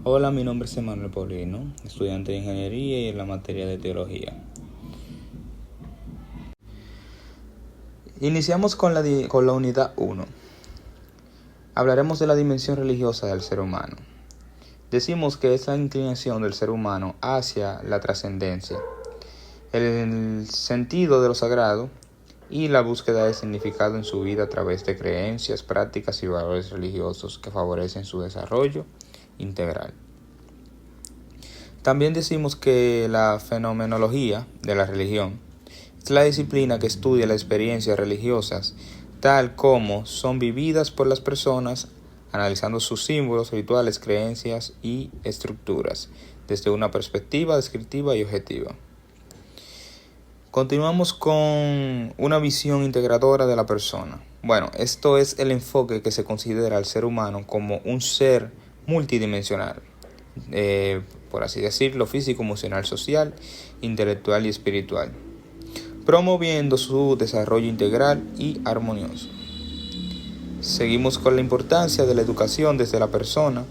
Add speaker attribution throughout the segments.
Speaker 1: Hola, mi nombre es Emanuel Paulino, estudiante de Ingeniería y en la materia de Teología. Iniciamos con la unidad 1. Hablaremos de la dimensión religiosa del ser humano. Decimos que es la inclinación del ser humano hacia la trascendencia, el sentido de lo sagrado y la búsqueda de significado en su vida a través de creencias, prácticas y valores religiosos que favorecen su desarrollo integral. También decimos que la fenomenología de la religión es la disciplina que estudia las experiencias religiosas tal como son vividas por las personas, analizando sus símbolos, rituales, creencias y estructuras desde una perspectiva descriptiva y objetiva. Continuamos con una visión integradora de la persona. Bueno, esto es el enfoque que se considera al ser humano como un ser multidimensional, por así decirlo, físico, emocional, social, intelectual y espiritual, promoviendo su desarrollo integral y armonioso. Seguimos con la importancia de la educación desde la persona,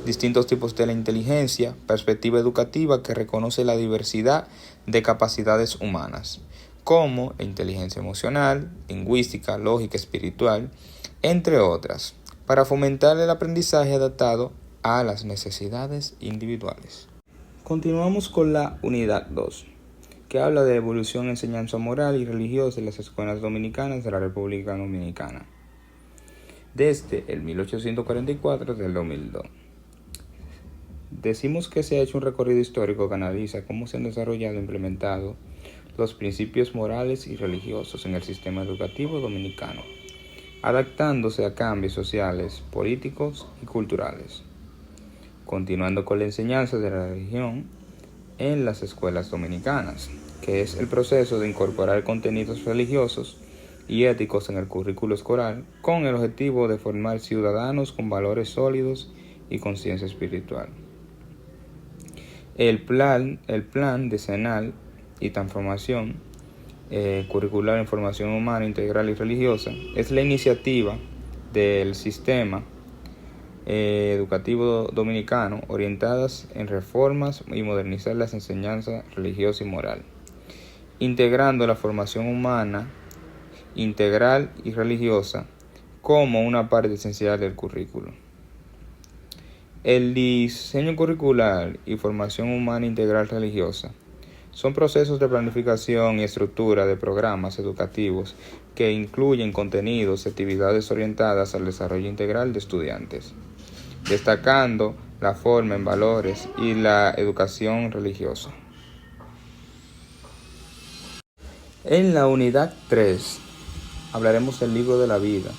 Speaker 1: distintos tipos de la inteligencia, perspectiva educativa que reconoce la diversidad de capacidades humanas, como la inteligencia emocional, lingüística, lógica, espiritual, entre otras, para fomentar el aprendizaje adaptado a las necesidades individuales. Continuamos con la unidad 2, que habla de evolución, enseñanza moral y religiosa en las escuelas dominicanas de la República Dominicana, desde el 1844 hasta el 2002. Decimos que se ha hecho un recorrido histórico que analiza cómo se han desarrollado e implementado los principios morales y religiosos en el sistema educativo dominicano, adaptándose a cambios sociales, políticos y culturales. Continuando con la enseñanza de la religión en las escuelas dominicanas, que es el proceso de incorporar contenidos religiosos y éticos en el currículo escolar con el objetivo de formar ciudadanos con valores sólidos y conciencia espiritual. El plan decenal y transformación curricular en formación humana, integral y religiosa es la iniciativa del sistema educativo dominicano orientadas en reformas y modernizar las enseñanzas religiosa y moral, integrando la formación humana, integral y religiosa como una parte esencial del currículo. El diseño curricular y formación humana integral religiosa son procesos de planificación y estructura de programas educativos que incluyen contenidos y actividades orientadas al desarrollo integral de estudiantes, destacando la forma en valores y la educación religiosa. En la unidad 3 hablaremos del libro de la vida.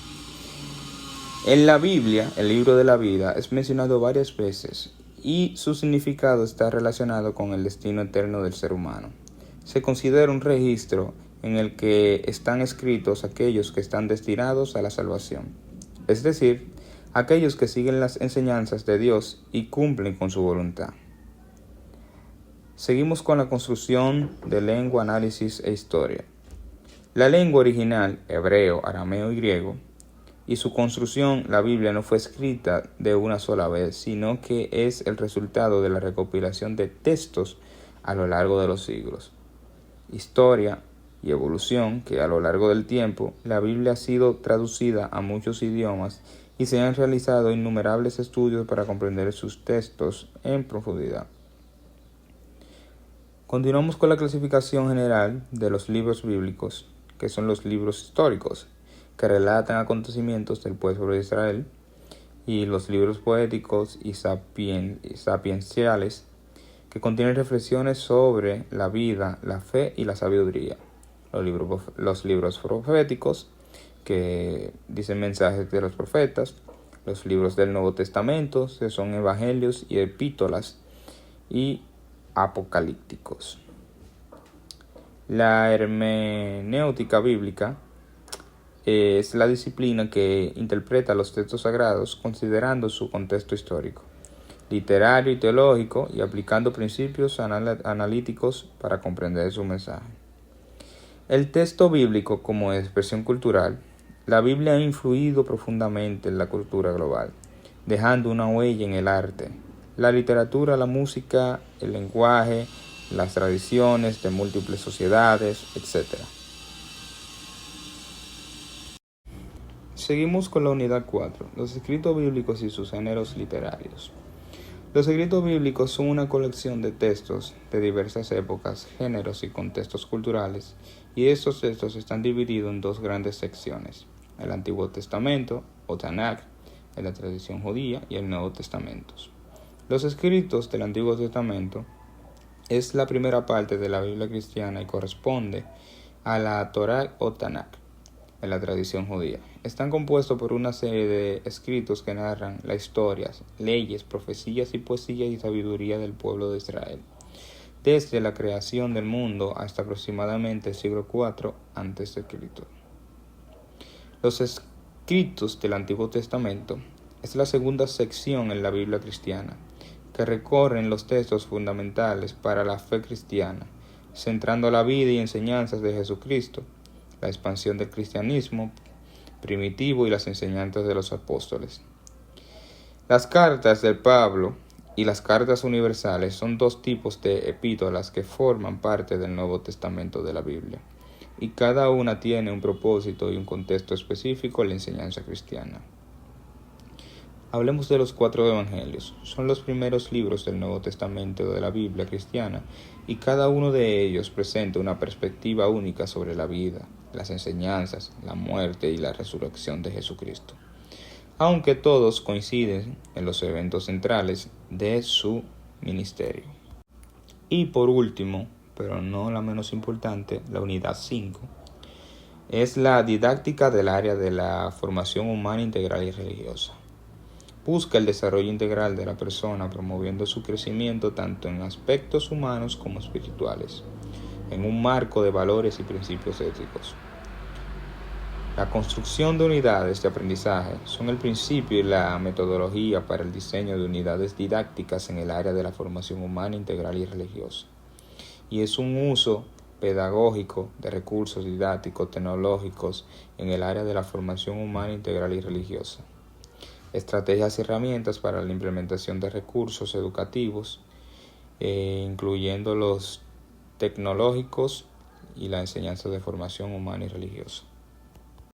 Speaker 1: En la Biblia, el libro de la vida es mencionado varias veces y su significado está relacionado con el destino eterno del ser humano. Se considera un registro en el que están escritos aquellos que están destinados a la salvación, es decir, aquellos que siguen las enseñanzas de Dios y cumplen con su voluntad. Seguimos con la construcción de lengua, análisis e historia. La lengua original, hebreo, arameo y griego, y su construcción, la Biblia, no fue escrita de una sola vez, sino que es el resultado de la recopilación de textos a lo largo de los siglos. Historia y evolución, que a lo largo del tiempo la Biblia ha sido traducida a muchos idiomas y se han realizado innumerables estudios para comprender sus textos en profundidad. Continuamos con la clasificación general de los libros bíblicos, que son los libros históricos, que relatan acontecimientos del pueblo de Israel, y los libros poéticos y sapienciales, que contienen reflexiones sobre la vida, la fe y la sabiduría. Los libros proféticos, que dicen mensajes de los profetas. Los libros del Nuevo Testamento, que son evangelios y epístolas, y apocalípticos. La hermenéutica bíblica es la disciplina que interpreta los textos sagrados considerando su contexto histórico, literario y teológico y aplicando principios analíticos para comprender su mensaje. El texto bíblico como expresión cultural. La Biblia ha influido profundamente en la cultura global, dejando una huella en el arte, la literatura, la música, el lenguaje, las tradiciones de múltiples sociedades, etc. Seguimos con la unidad 4, los escritos bíblicos y sus géneros literarios. Los escritos bíblicos son una colección de textos de diversas épocas, géneros y contextos culturales, y estos textos están divididos en dos grandes secciones: el Antiguo Testamento, o Tanakh, en la tradición judía, y el Nuevo Testamento. Los escritos del Antiguo Testamento es la primera parte de la Biblia cristiana y corresponde a la Torá o Tanakh, en la tradición judía. Están compuestos por una serie de escritos que narran las historias, leyes, profecías y poesía y sabiduría del pueblo de Israel, desde la creación del mundo hasta aproximadamente el siglo IV a.C. Los escritos del Antiguo Testamento es la segunda sección en la Biblia cristiana, que recorren los textos fundamentales para la fe cristiana, centrando la vida y enseñanzas de Jesucristo, la expansión del cristianismo primitivo y las enseñanzas de los apóstoles. Las cartas de Pablo y las cartas universales son dos tipos de epístolas que forman parte del Nuevo Testamento de la Biblia, y cada una tiene un propósito y un contexto específico en la enseñanza cristiana. Hablemos de los 4 evangelios. Son los primeros libros del Nuevo Testamento de la Biblia cristiana, y cada uno de ellos presenta una perspectiva única sobre la vida, las enseñanzas, la muerte y la resurrección de Jesucristo, aunque todos coinciden en los eventos centrales de su ministerio. Y por último, pero no la menos importante, la unidad 5, es la didáctica del área de la formación humana integral y religiosa. Busca el desarrollo integral de la persona, promoviendo su crecimiento tanto en aspectos humanos como espirituales, en un marco de valores y principios éticos. La construcción de unidades de aprendizaje son el principio y la metodología para el diseño de unidades didácticas en el área de la formación humana integral y religiosa, y es un uso pedagógico de recursos didácticos tecnológicos en el área de la formación humana integral y religiosa. Estrategias y herramientas para la implementación de recursos educativos, incluyendo los tecnológicos y la enseñanza de formación humana y religiosa.